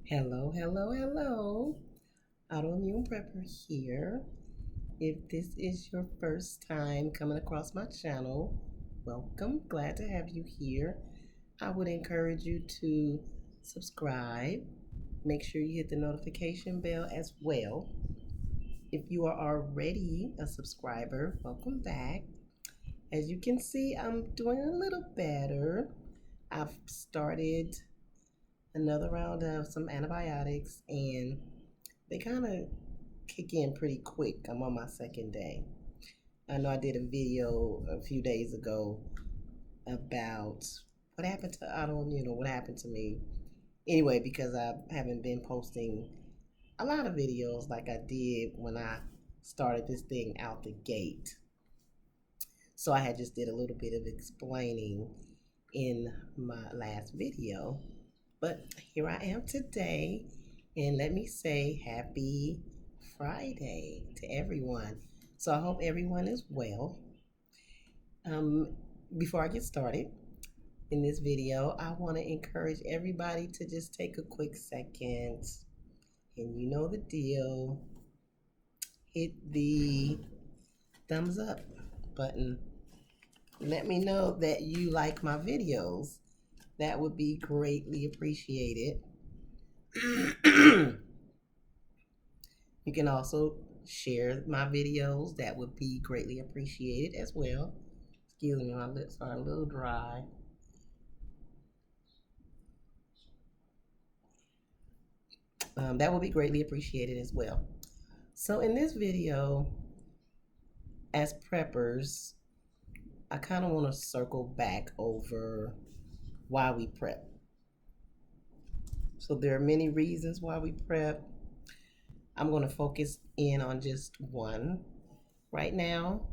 Hello, hello, hello. Autoimmune Prepper here. If this is your first time coming across my channel, welcome. Glad to have you here. I would encourage you to subscribe. Make sure you hit the notification bell as well. If you are already a subscriber, welcome back. As you can see, I'm doing a little better. I've started another round of some antibiotics and they kind of kick in pretty quick. I'm on my second day. I know I did a video a few days ago about what happened to autoimmune or what happened to me. Anyway, because I haven't been posting a lot of videos like I did when I started this thing out the gate. So I had just did a little bit of explaining in my last video. But here I am today, and let me say happy Friday to everyone. So I hope everyone is well. Um, Before I get started in this video, I want to encourage everybody to just take a quick second, and you know the deal. Hit the thumbs up button. Let me know that you like my videos. That would be greatly appreciated. You can also share my videos. That would be greatly appreciated as well. Excuse me, my lips are a little dry. That would be greatly appreciated as well. So in this video, as preppers, I kind of want to circle back over why we prep. So there are many reasons why we prep. I'm going to focus in on just one right now.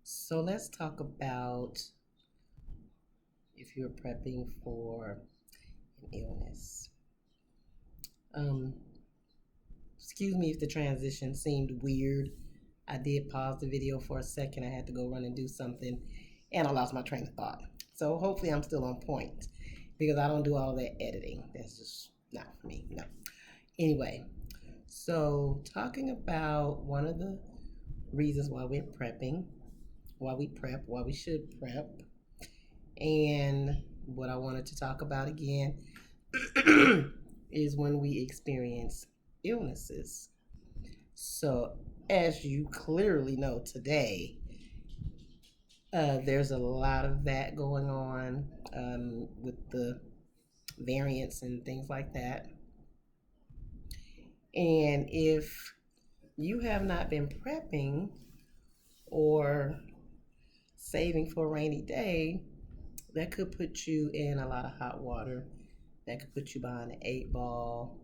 So let's talk about if you're prepping for an illness. Excuse me if the transition seemed weird. I did pause the video for a second. I had to go run and do something, and I lost my train of thought. So hopefully I'm still on point because I don't do all that editing. That's just not for me. No. Anyway, so talking about one of the reasons why we're prepping, why we prep, why we should prep, and what I wanted to talk about again is when we experience illnesses. So, as you clearly know today, there's a lot of that going on with the variants and things like that. And if you have not been prepping or saving for a rainy day, that could put you in a lot of hot water. That could put you behind the eight ball.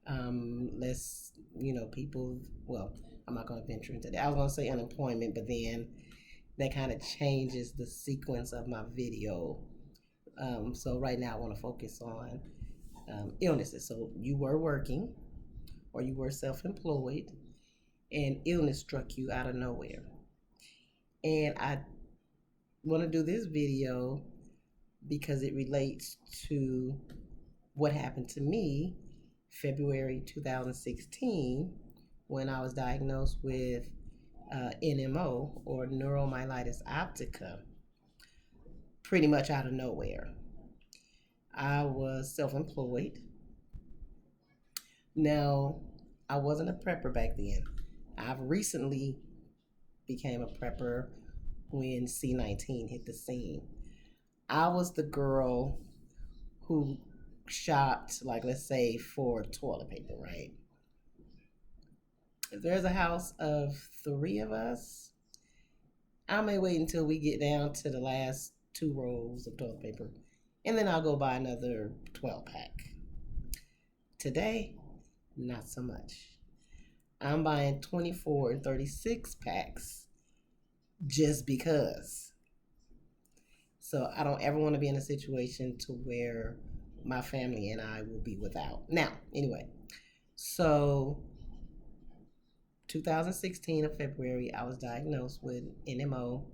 Less, people, well, I'm not going to venture into that. I was going to say unemployment, but then that kind of changes the sequence of my video. So right now I want to focus on illnesses. So you were working or you were self-employed and illness struck you out of nowhere. And I want to do this video because it relates to what happened to me February 2016 when I was diagnosed with NMO or neuromyelitis optica, pretty much out of nowhere. I was self-employed. Now, I wasn't a prepper back then. I've recently became a prepper when C-19 hit the scene. I was the girl who shopped, like, let's say, for toilet paper, right? If there's a house of 3 of us, I may wait until we get down to the last 2 rolls of toilet paper, and then I'll go buy another 12 pack. Today, not so much. I'm buying 24 and 36 packs just because. So I don't ever want to be in a situation to where my family and I will be without. Now, anyway, so 2016 of February, I was diagnosed with NMO.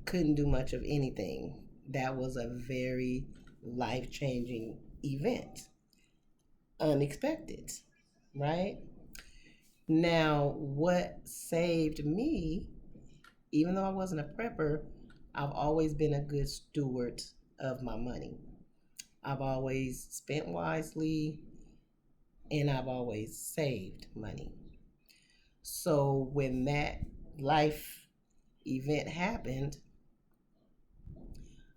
Couldn't do much of anything. That was a very life changing event, unexpected, right? Now, what saved me, even though I wasn't a prepper, I've always been a good steward of my money. I've always spent wisely and I've always saved money. So when that life event happened,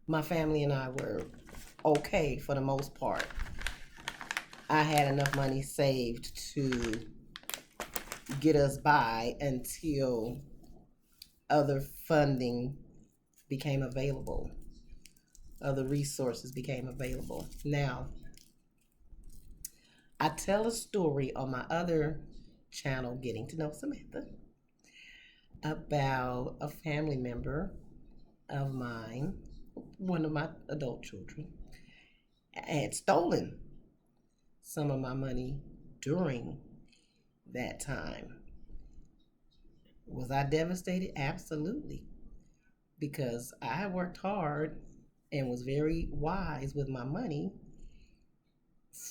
my family and I were okay for the most part. I had enough money saved to get us by until other funding became available, other resources became available. Now, I tell a story on my other channel, Getting to Know Samantha, about a family member of mine, one of my adult children, had stolen some of my money during that time. Was I devastated? Absolutely. Because I worked hard and was very wise with my money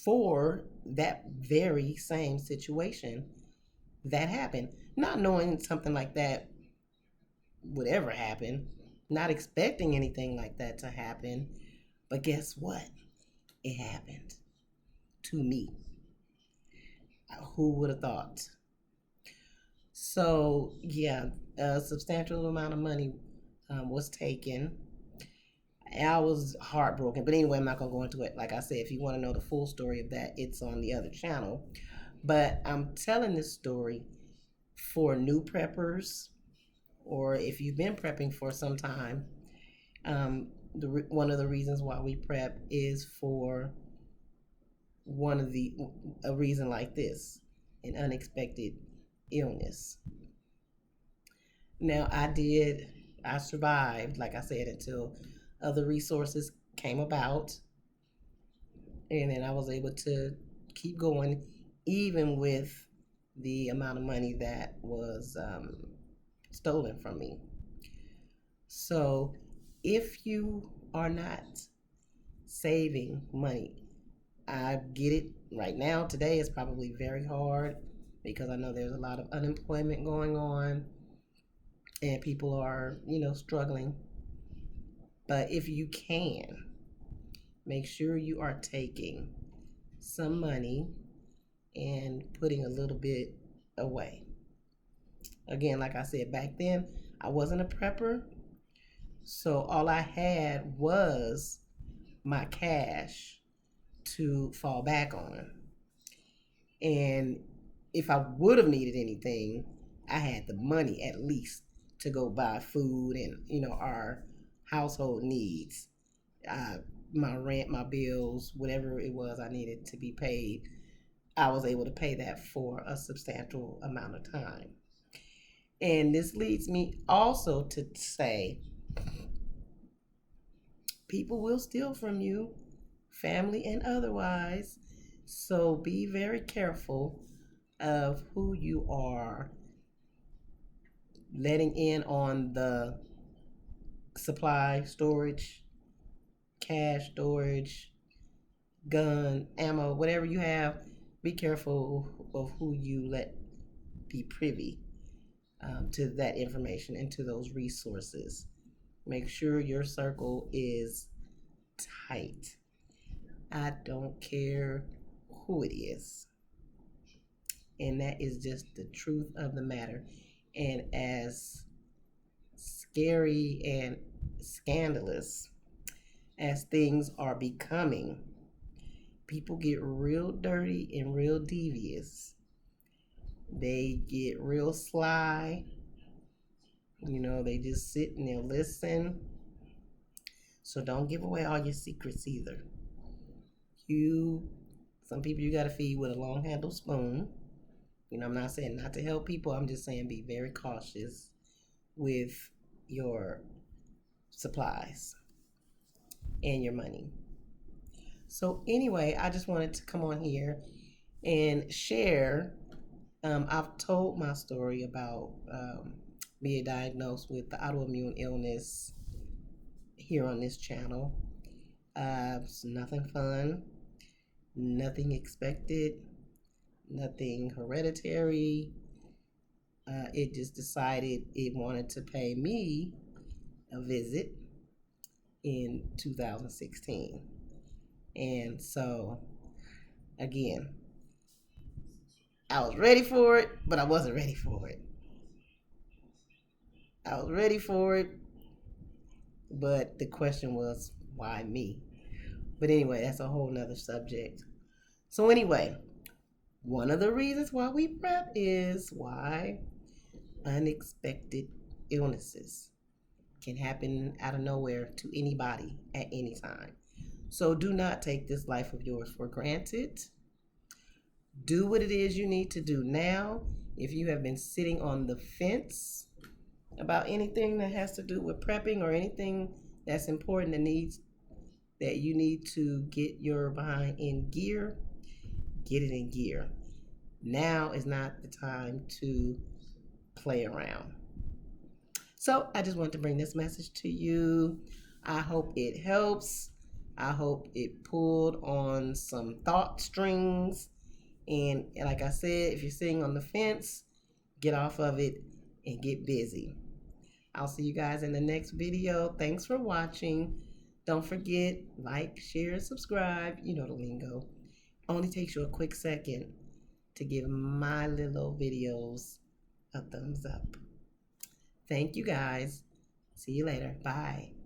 for that very same situation that happened. Not knowing something like that would ever happen, not expecting anything like that to happen. But guess what? It happened to me. Who would have thought? So, yeah, a substantial amount of money was taken. I was heartbroken. But anyway, I'm not going to go into it. Like I said, if you want to know the full story of that, it's on the other channel. But I'm telling this story for new preppers, or if you've been prepping for some time. One of the reasons why we prep is for one of the a reason like this, an unexpected illness. Now I survived, like I said, until other resources came about, and then I was able to keep going, even with the amount of money that was stolen from me. So, if you are not saving money, I get it right now. Today is probably very hard because I know there's a lot of unemployment going on and people are, struggling. But if you can, make sure you are taking some money and putting a little bit away. Again, like I said, back then I wasn't a prepper, so all I had was my cash to fall back on. And if I would have needed anything, I had the money at least to go buy food and, our household needs, uh, my rent, my bills, whatever it was I needed to be paid. I was able to pay that for a substantial amount of time. And this leads me also to say people will steal from you, family and otherwise. So be very careful of who you are letting in on the supply storage, cash storage, gun, ammo, whatever you have. Be careful of who you let be privy to that information and to those resources. Make sure your circle is tight. I don't care who it is. And that is just the truth of the matter. And as scary and scandalous as things are becoming, people get real dirty and real devious. They get real sly. They just sit and they'll listen. So don't give away all your secrets either. Some people you got to feed with a long handled spoon. I'm not saying not to help people. I'm just saying be very cautious with your supplies and your money. So, anyway, I just wanted to come on here and share. I've told my story about being diagnosed with the autoimmune illness here on this channel. It's nothing fun, nothing expected, nothing hereditary. It just decided it wanted to pay me a visit in 2016. And so, again, I was ready for it, but I wasn't ready for it. I was ready for it, but the question was, why me? But anyway, that's a whole nother subject. So, anyway, one of the reasons why we prep is why unexpected illnesses can happen out of nowhere to anybody at any time. So do not take this life of yours for granted. Do what it is you need to do now. If you have been sitting on the fence about anything that has to do with prepping or anything that's important that you need to get your behind in gear, get it in gear. Now is not the time to play around. So I just wanted to bring this message to you. I hope it helps. I hope it pulled on some thought strings. And like I said, if you're sitting on the fence, get off of it and get busy. I'll see you guys in the next video. Thanks for watching. Don't forget, like, share, subscribe. You know the lingo. Only takes you a quick second to give my little videos a thumbs up. Thank you guys. See you later. Bye.